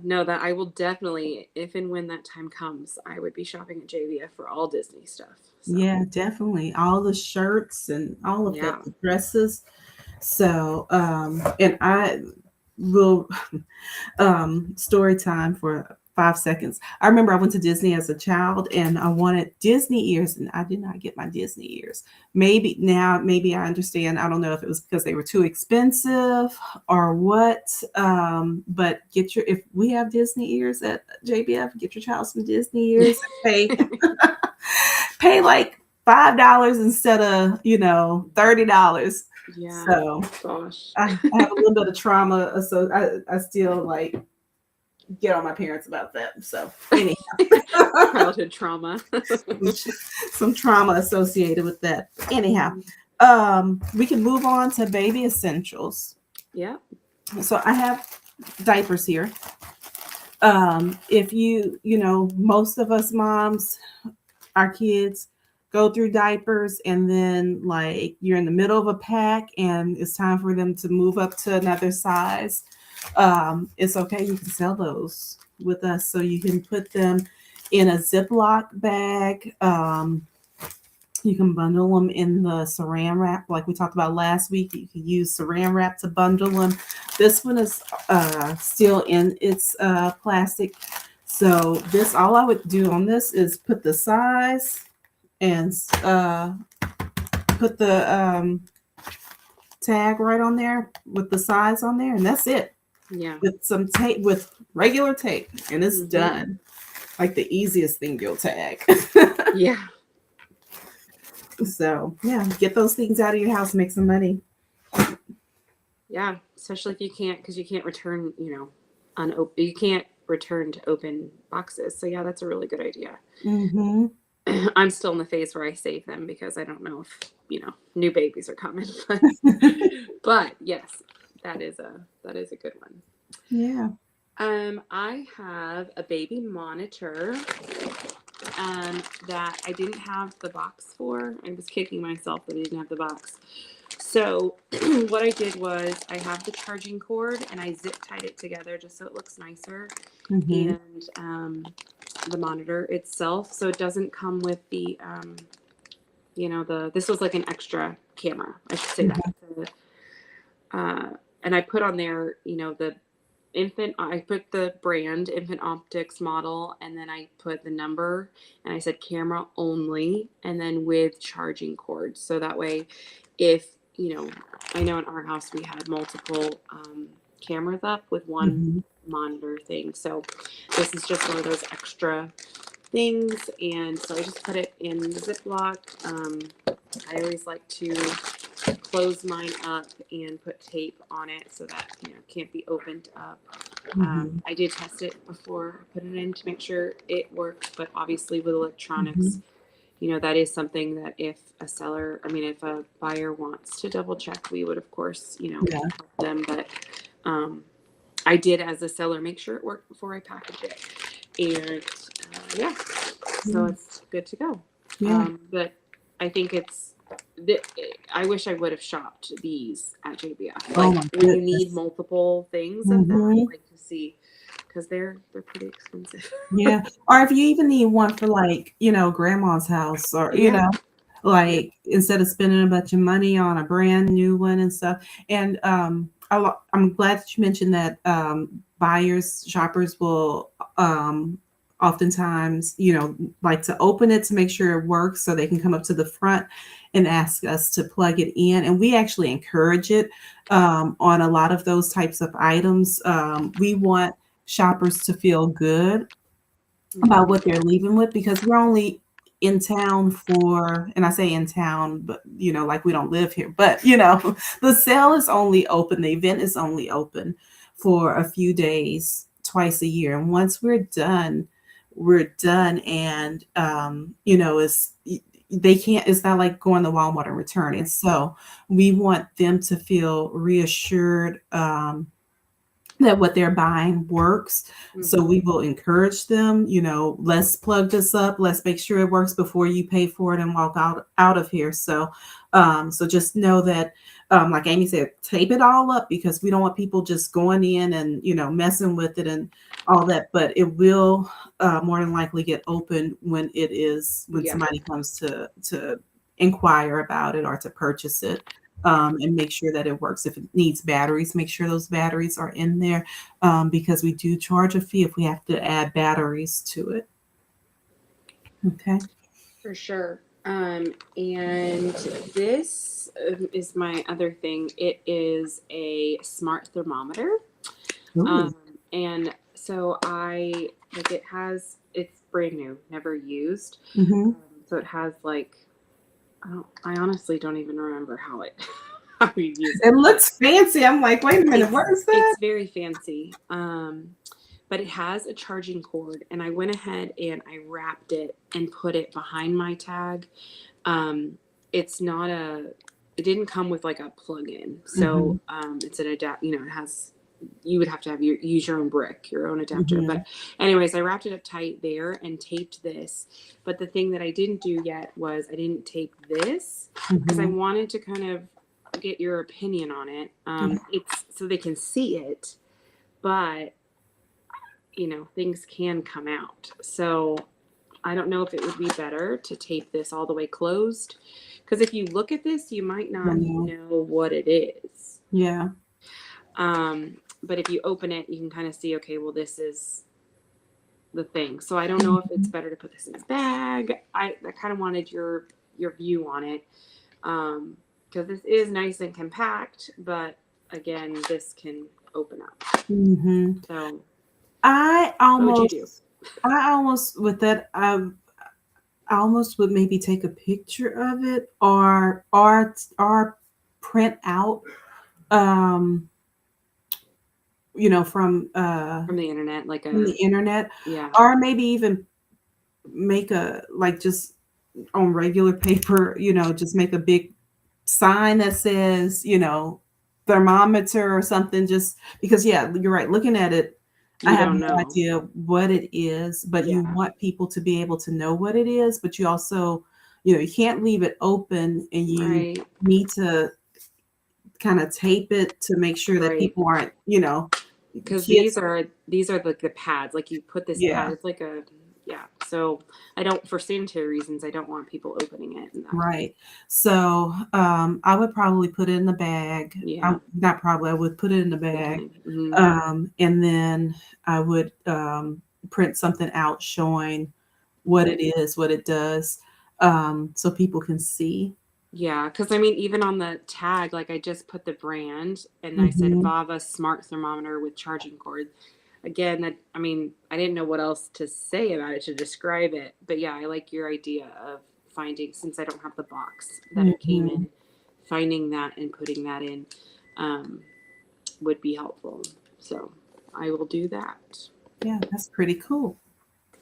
no, that I will definitely, if and when that time comes, I would be shopping at JVF for all Disney stuff. So Yeah, definitely. All the shirts and all of that, yeah. the dresses. So, and I will story time for 5 seconds. I remember I went to Disney as a child and I wanted Disney ears and I did not get my Disney ears. Maybe I understand. I don't know if it was because they were too expensive or what. But if we have Disney ears at JBF, get your child some Disney ears and pay like $5 instead of, $30. Yeah. So Gosh. I have a little bit of trauma. So I still like get on my parents about that. So anyhow, Childhood trauma. some trauma associated with that. Anyhow, we can move on to baby essentials. Yeah. So I have diapers here. If most of us moms, our kids go through diapers and then like you're in the middle of a pack and it's time for them to move up to another size, it's okay, you can sell those with us, so you can put them in a Ziploc bag. You can bundle them in the saran wrap like we talked about last week. You can use saran wrap to bundle them. This one is still in its plastic, so this all I would do on this is put the size and put the tag right on there with the size on there, and that's it. Yeah. With some tape, with regular tape, and it's Mhm. done. Like the easiest thing you'll tag. Yeah. So yeah, get those things out of your house, make some money. Yeah, especially if you can't, because you can't return, you can't return to open boxes. So yeah, that's a really good idea. Mm-hmm. I'm still in the phase where I save them because I don't know if, new babies are coming. But yes, that is a good one. Yeah. I have a baby monitor that I didn't have the box for. I was kicking myself that I didn't have the box. So what I did was I have the charging cord and I zip tied it together just so it looks nicer. Mm-hmm. And the monitor itself, so it doesn't come with the this was like an extra camera, I should say that. Uh, and I put on there, the I put the brand Infant Optics model, and then I put the number, and I said camera only, and then with charging cords. So that way, if, I know in our house we had multiple cameras up with one Mm-hmm. monitor thing. So this is just one of those extra things. And so I just put it in the Ziploc. I always like to close mine up and put tape on it so that it can't be opened up. Mm-hmm. I did test it before I put it in to make sure it worked, but obviously with Mm-hmm. electronics, that is something that if a buyer wants to double check, we would of course, Yeah. help them. But I did, as a seller, make sure it worked before I packaged it, and yeah, so Yeah. it's good to go. Yeah. But I think th- I wish I would have shopped these at JBF. Oh Like my when you need goodness. multiple things of them, Mm-hmm. like to see, because they're pretty expensive. Yeah. Or if you even need one for like, grandma's house or, Yeah, yeah, like instead of spending a bunch of money on a brand new one and stuff. And I'm glad that you mentioned that shoppers will oftentimes, like to open it to make sure it works so they can come up to the front and ask us to plug it in. And we actually encourage it on a lot of those types of items. We want shoppers to feel good about Mhm. what they're leaving with because we're only in town for, and I say in town, but like we don't live here, but the sale is only open, the event is only open for a few days, twice a year. And once we're done. And, it's, they can't, it's not like going to Walmart and returning. So we want them to feel reassured, that what they're buying works. So Mhm. we will encourage them, let's plug this up, let's make sure it works before you pay for it and walk out of here. So just know that, like Amy said, tape it all up because we don't want people just going in and messing with it and all that. But it will more than likely get opened when Yeah. somebody comes to inquire about it or to purchase it, and make sure that it works. If it needs batteries, make sure those batteries are in there, because we do charge a fee if we have to add batteries to it. Okay. For sure. And this is my other thing. It is a smart thermometer. Ooh. Um, and so it's brand new, never used. Hmm. So it has like, I honestly don't even remember how we use It it, but looks fancy. I'm like, wait a minute, what is it's that? very fancy. But it has a charging cord, and I went ahead and I wrapped it and put it behind my tag. Um, it's not a. It didn't come with like a plug-in, so Hmm. it's an adapt. It has. You would have to use your own brick, your own adapter. Hmm. But anyways, I wrapped it up tight there and taped this. But the thing that I didn't do yet was I didn't tape this because I Hmm. wanted to kind of get your opinion on it. It's so they can see it, but things can come out. So I don't know if it would be better to tape this all the way closed. Because if you look at this, you might not know what it is. Yeah. But if you open it, you can kind of see, okay, well, this is the thing. So I don't know if it's better to put this in a bag. I kind of wanted your view on it. Because this is nice and compact, but again, this can open up. Hmm. So I what would you do? almost, I almost with that, I almost would maybe take a picture of it or print out, um, From the internet, like from a, the internet, yeah. or maybe even make a like just on regular paper, just make a big sign that says, thermometer or something, just because, yeah, you're right. Looking at it, I You have don't no know. idea what it is, but you Yeah. want people to be able to know what it is, but you also, you can't leave it open and you Right. need to kind of tape it to make sure that Right. people aren't, Because these kids. are like the pads. Like you put this pad. Yeah. It's like a, yeah. So I don't, for sanitary reasons, I don't want people opening it and that. Right. So, I would probably put it in the bag. Yeah. Not probably, I would put it in the bag. Definitely. Hmm. And then I would, print something out showing what it is, what it does, so people can see. Yeah, because I mean, even on the tag, like I just put the brand and I said Mhm. Vava smart thermometer with charging cord. Again, that I mean, I didn't know what else to say about it to describe it, but yeah, I like your idea of finding since I don't have the box that it came Mhm. in, finding that and putting that in um, would be helpful. So I will do that. Yeah, that's pretty cool.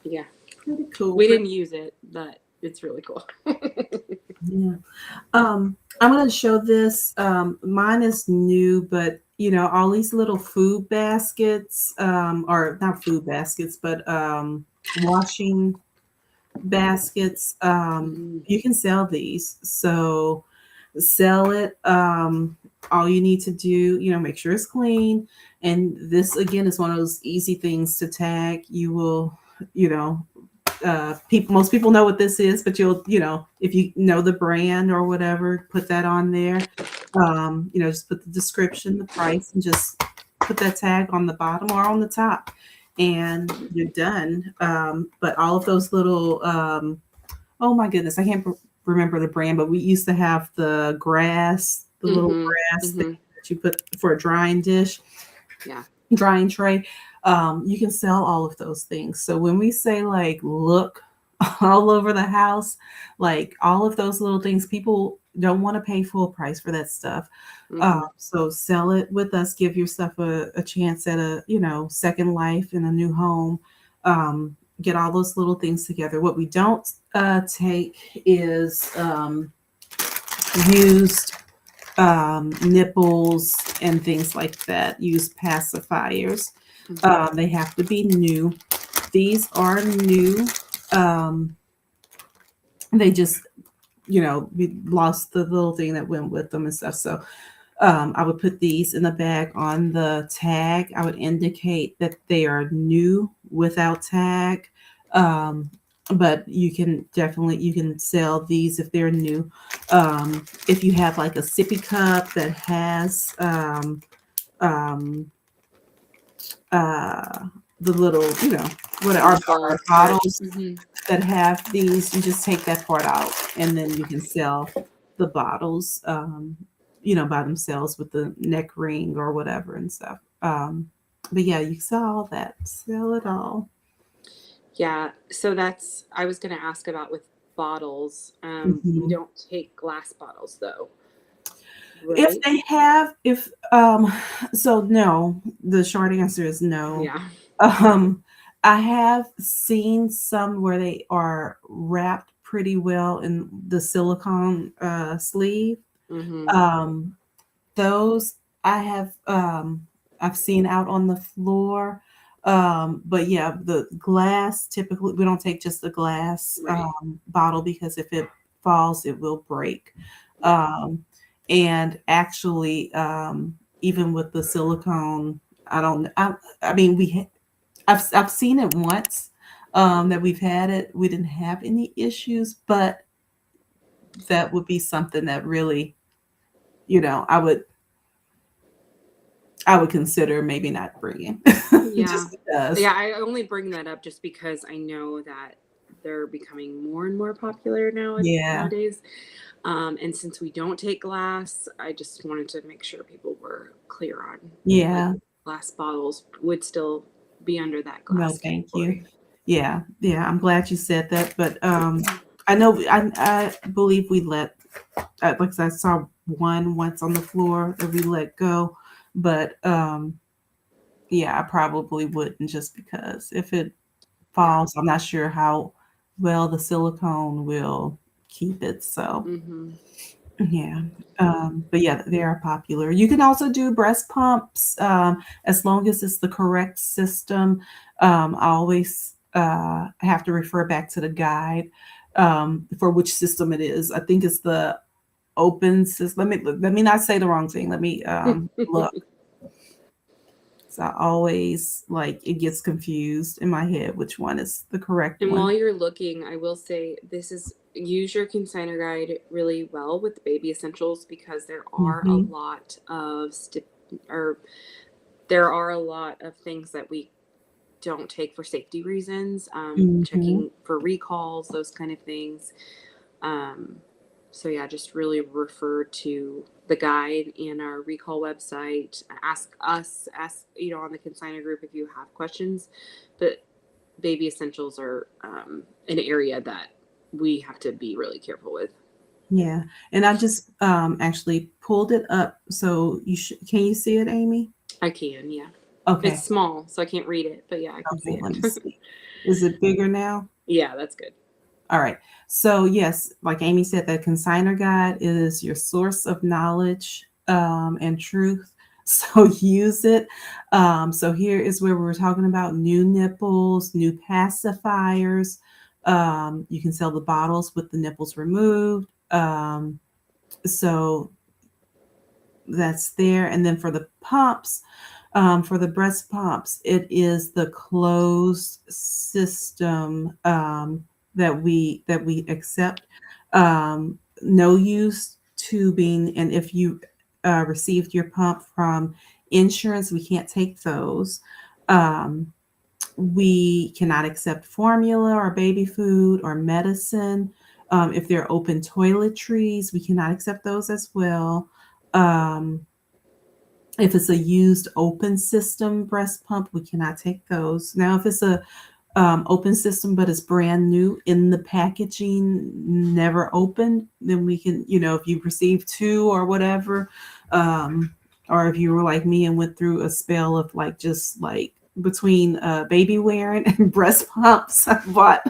Yeah, Pretty cool. we didn't use it, but it's really cool. Yeah. I'm gonna show this. Mine is new, but all these little food baskets, or not food baskets, but washing baskets. Mhm. You can sell these. So sell it. All you need to do, make sure it's clean. And this again is one of those easy things to tag. You will, you know, most people know what this is, but you'll, if you know the brand or whatever, put that on there. Just put the description, the price, and just put that tag on the bottom or on the top. and you're done. But all of those little, oh my goodness, I can't remember the brand, but we used to have the little Mm-hmm. grass thing Mm-hmm. that you put for a drying dish, Yeah. drying tray. You can sell all of those things. So when we say like, look all over the house, like all of those little things, people don't want to pay full price for that stuff. Mm-hmm. So sell it with us, give your stuff a chance at a, second life in a new home. Get all those little things together. What we don't take is used nipples and things like that. Use pacifiers. Mm-hmm. They have to be new. These are new. Um, they just, we lost the little thing that went with them and stuff. So I would put these in the bag on the tag. I would indicate that they are new without tag. Um, but you can sell these if they're new. If you have like a sippy cup that has um, uh, the little, what The our nipple part. bottles Mm-hmm. that have these, you just take that part out and then you can sell the bottles, by themselves with the neck ring or whatever and stuff. But yeah, you sell all that, sell it all. Yeah. So that's I was going to ask about with bottles. We Mhm. don't take glass bottles though, If right? they have, if so, no. The short answer is no. Yeah. Um, I have seen some where they are wrapped pretty well in the silicone sleeve. Mm-hmm. Um, those I have I've seen out on the floor. But yeah, the glass typically we don't take just the glass Right. bottle because if it falls, it will break. Um, and actually, even with the silicone, I don't. I mean, I've seen it once that we've had it. We didn't have any issues, but that would be something that really, you know, I would I would consider maybe not bringing Yeah. just because. Yeah, I only bring that up just because I know that they're becoming more and more popular Yeah, nowadays. And since we don't take glass, I just wanted to make sure people were clear on like yeah. glass bottles would still be under that No, glass thank you. category. Yeah, yeah, I'm glad you said that, but, I know I believe we let like I said, I saw one once on the floor that we let go, but, yeah, I probably wouldn't just because if it Yeah. falls, I'm not sure how well the silicone will keep it, so Mm-hmm. yeah, but yeah, they are popular. You can also do breast pumps, as long as it's the correct system. I always have to refer back to the guide for which system it is. I think it's the open system. Let me not say the wrong thing. Let me look. So I always like it gets confused in my head which one is the correct And one. while you're looking, I will say this is use your consignor guide really well with baby essentials because Hmm. or there are a lot of things that we don't take for safety reasons, Hmm. checking for recalls, those kind of things. Um, so yeah, just really refer to the guide in our recall website. Ask on the consignor group if you have questions. But baby essentials are an area that we have to be really careful with. Yeah, and I just actually pulled it up. So can you see it, Amy? I can, yeah. It's Okay. small, so I can't read it, but yeah, I can see Okay, let me it. see. Is it bigger now? Yeah, that's good. All right. So yes, like Amy said, the consigner guide is your source of knowledge and truth. So use it. So here is where we were talking about new nipples, new pacifiers. You can sell the bottles with the nipples removed. So that's there. And then for the pumps, for the breast pumps, it is the closed system that we accept. No use tubing, and if you received your pump from insurance, we can't take those. Um, We cannot accept formula or baby food or medicine. If they're open toiletries, we cannot accept those as well. Um, if it's a used open system breast pump, we cannot take those. Now, if it's a open system, but it's brand new in the packaging, never opened, then we can, if you receive two or whatever, um, or if you were like me and went through a spell of like just like between baby wearing and breast pumps, I bought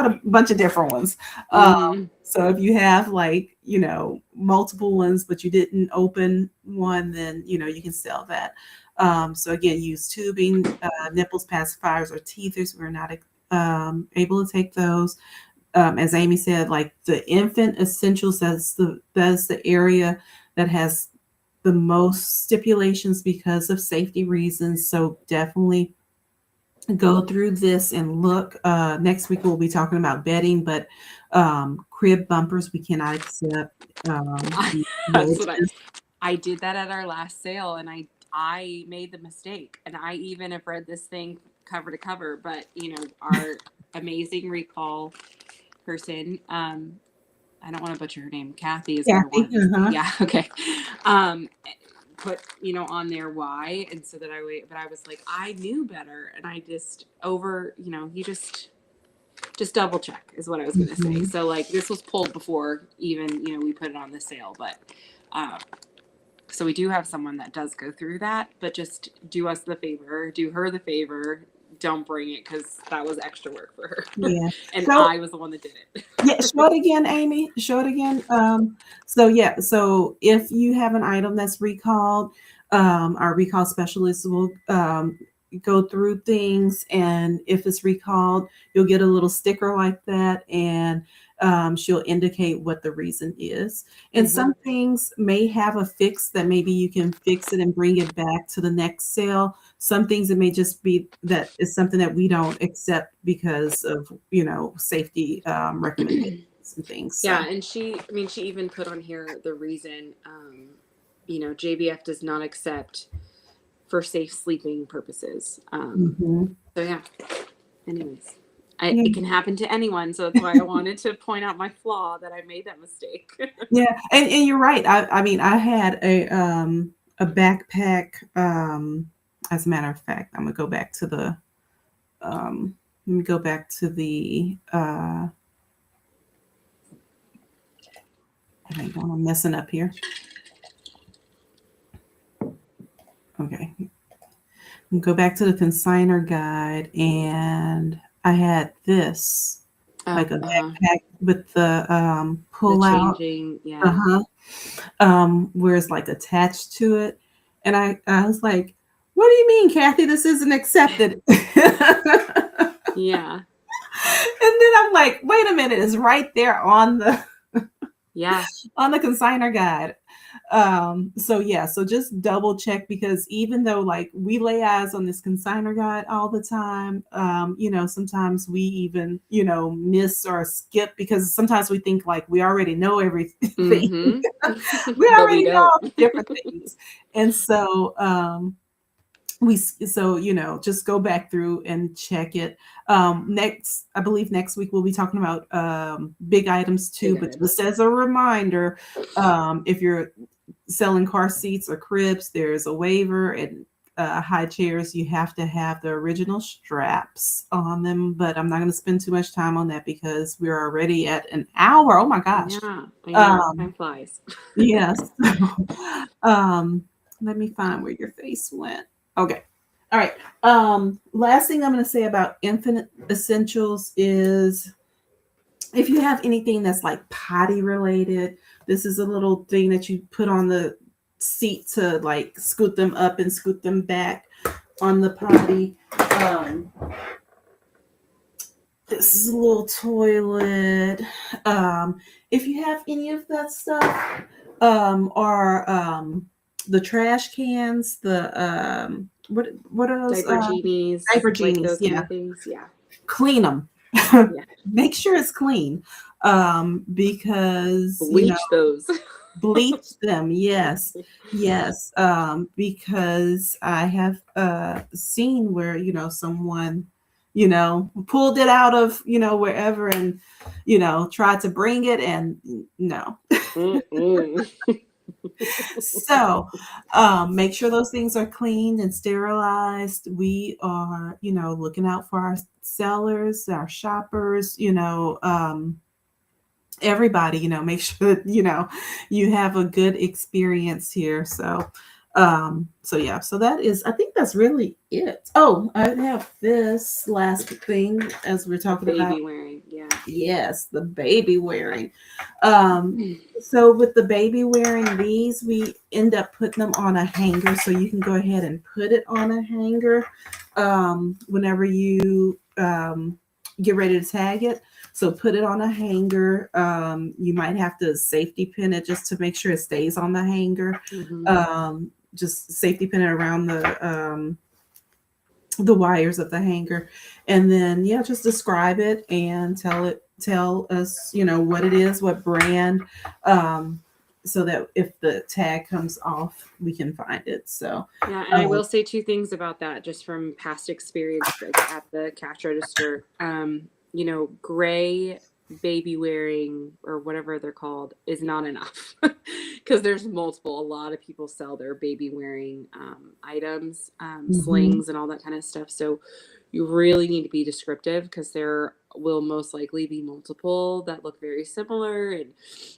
a bunch of different ones. Um, Hmm. so if you have like, multiple ones, but you didn't open one, then, you can sell that. So again, use tubing, nipples, pacifiers, or teethers. We're not able to take those. As Amy said, like the infant essentials, that's the area that has the most stipulations because of safety reasons. So definitely go through this and look. Next week we'll be talking about bedding, but crib bumpers we cannot accept. That's what Wedges. I did that at our last sale, and I made the mistake, and I even have read this thing cover to cover. But our amazing recall person, I don't want to butcher her name. Kathy is what I Kathy. wanted to. Uh-huh. Yeah, okay. Um, put on there why, and so that I wait. But I was like, I knew better, and I just you just double check is what I was gonna say. Mhm. So like this was pulled before even we put it on the sale, but um, so we do have someone that does go through that, but just do us the favor, do her the favor. Don't bring it because that was extra work for her, Yeah. and So I was the one that did it. yeah, show it again, Amy. Show it again. So yeah, so if you have an item that's recalled, our recall specialist will go through things, and if it's recalled, you'll get a little sticker like that, and she'll indicate what the reason is. And Hmm. some things may have a fix that maybe you can fix it and bring it back to the next sale. Some things it may just be that is something that we don't accept because of safety recommendations and things. Yeah, So and she even put on here the reason, JBF does not accept for safe sleeping purposes. mhm. So yeah. Anyways, Yeah, it can happen to anyone, so that's why I wanted to point out my flaw that I made that mistake. yeah, and you're right. I mean, I had a backpack. As a matter of fact, I'm gonna go back to the let me go back to the hang on, I'm messing up here. Okay, go back to the consigner guide, and I had this Oh, like a uh-huh. backpack with the The pull out, changing, yeah. uh-huh, where it's like attached to it. And I was like, what do you mean, Kathy? This isn't accepted. And Yeah. then I'm like, wait a minute, it's right there Yeah. on the consigner guide. So yeah, so just double check, because even though like we lay eyes on this consigner guide all the time, sometimes we even miss or skip because sometimes we think like we already know everything. Mm-hmm. We But we already know don't. all the different things. And so just go back through and check it. Next, I believe next week we'll be talking about big items too, Big but items. just as a reminder, if you're selling car seats or cribs, there's a waiver, and high chairs, you have to have the original straps on them. But I'm not going to spend too much time on that because we're already at an hour. Oh my gosh. Yeah, I know. Um, Time flies. yes. um, Let me find where your face went. Okay. All right. Last thing I'm going to say about Infinite Essentials is if you have anything that's like potty related, this is a little thing that you put on the seat to like scoot them up and scoot them back on the potty. Um, this is a little toilet. If you have any of that stuff, or the trash cans, what are those? Diaper genies, Diaper like genies. those kind Yeah, of things. Yeah. clean them. Yeah. Make sure it's clean, because Bleach those. Bleach them, yes, yes, because I have seen where someone pulled it out of wherever and tried to bring it and no. Mm-mm. So make sure those things are cleaned and sterilized. We are looking out for our sellers, our shoppers, everybody, make sure that, you have a good experience here. So yeah, so that is, I think that's really it. Oh, I have this last thing as we're The talking about. baby wearing, yeah. Yes, the baby wearing. Um, so with the baby wearing these, we end up putting them on a hanger. So you can go ahead and put it on a hanger whenever you get ready to tag it. So put it on a hanger. You might have to safety pin it just to make sure it stays on the hanger. Mm-hmm. Just safety pin it around the wires of the hanger, and then yeah, just describe it and tell us what it is, what brand, so that if the tag comes off we can find it. So Yeah, and I will say two things about that just from past experience at the cash register. Gray baby wearing or whatever they're called is not enough because there's multiple. A lot of people sell their baby wearing items, mhm, slings, and all that kind of stuff. So you really need to be descriptive because there will most likely be multiple that look very similar, and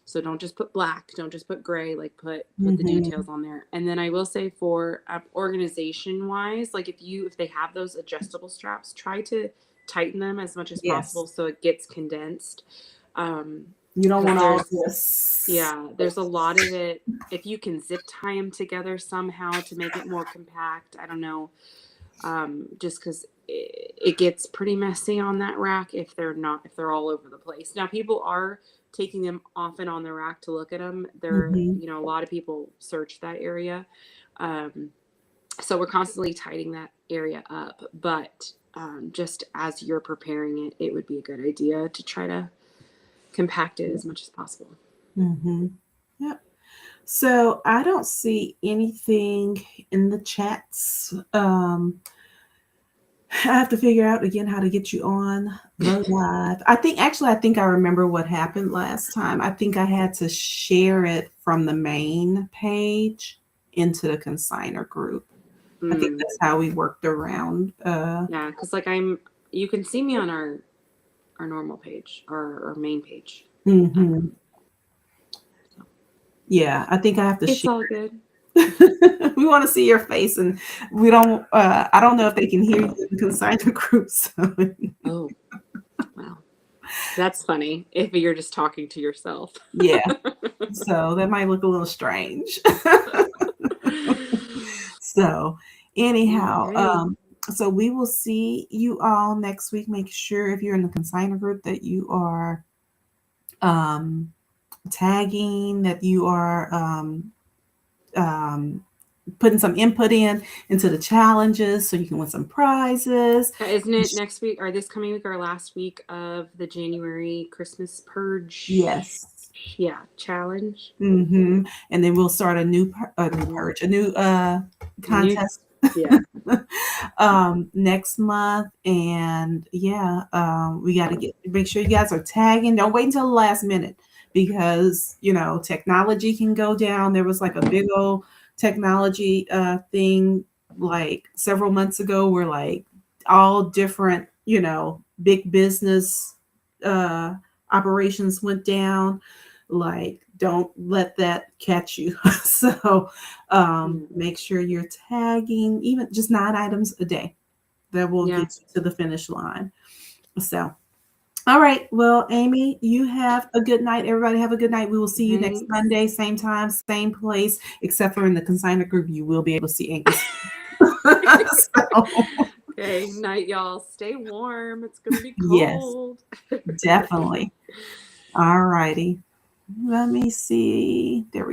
so don't just put black, don't just put gray, like put the mhm, details on there. And then I will say for organization wise, like if they have those adjustable straps, try to tighten them as much as yes, possible so it gets condensed. um you don't because want all of there's this. yeah, there's a lot of it. If you can zip tie them together somehow to make it more compact, I don't know, just because it gets pretty messy on that rack if they're all over the place. Now people are taking them off and on the rack to look at them. Mhm, A lot of people search that area, um, so we're constantly tidying that area up. But just as you're preparing it, it would be a good idea to try to compact it as much as possible. mhm. Yep. So I don't see anything in the chats. I have to figure out again how to get you on the live. I think I remember what happened last time. I think I had to share it from the main page into the consigner group. I think Mm, that's how we worked around. yeah, because like you can see me on our normal page, our main page. Mhm. Um, so Yeah, I think I have to it's share. all good. We want to see your face, and we don't. I don't know if they can hear you in the consigner group. So Oh, well, that's funny if you're just talking to yourself. yeah, so that might look a little strange. So, anyhow, Alrighty. so we will see you all next week. Make sure if you're in the consigner group that you are um, tagging, that you are um, putting some input into the challenges so you can win some prizes. Isn't it next week or this coming week or last week of the January Christmas purge? Yes. Yeah, challenge. And then we'll start a new Hmm. purge, a new New, contest yeah, next month. And yeah, we got to make sure you guys are tagging. Don't wait until the last minute because technology can go down. There was like a big old technology thing like several months ago where like all different big business uh operations went down. Like don't let that catch you. So yeah, make sure you're tagging even just 9 items a day. That will yeah. get you to the finish line. So all right, well, Amy, you have a good night. Everybody have a good night. We will see you next Thanks. Monday, same time, same place, except for in the consignment group you will be able to see Amy's. So Okay, night, y'all. Stay warm. It's gonna be yes, cold. definitely. All righty. Let me see. There we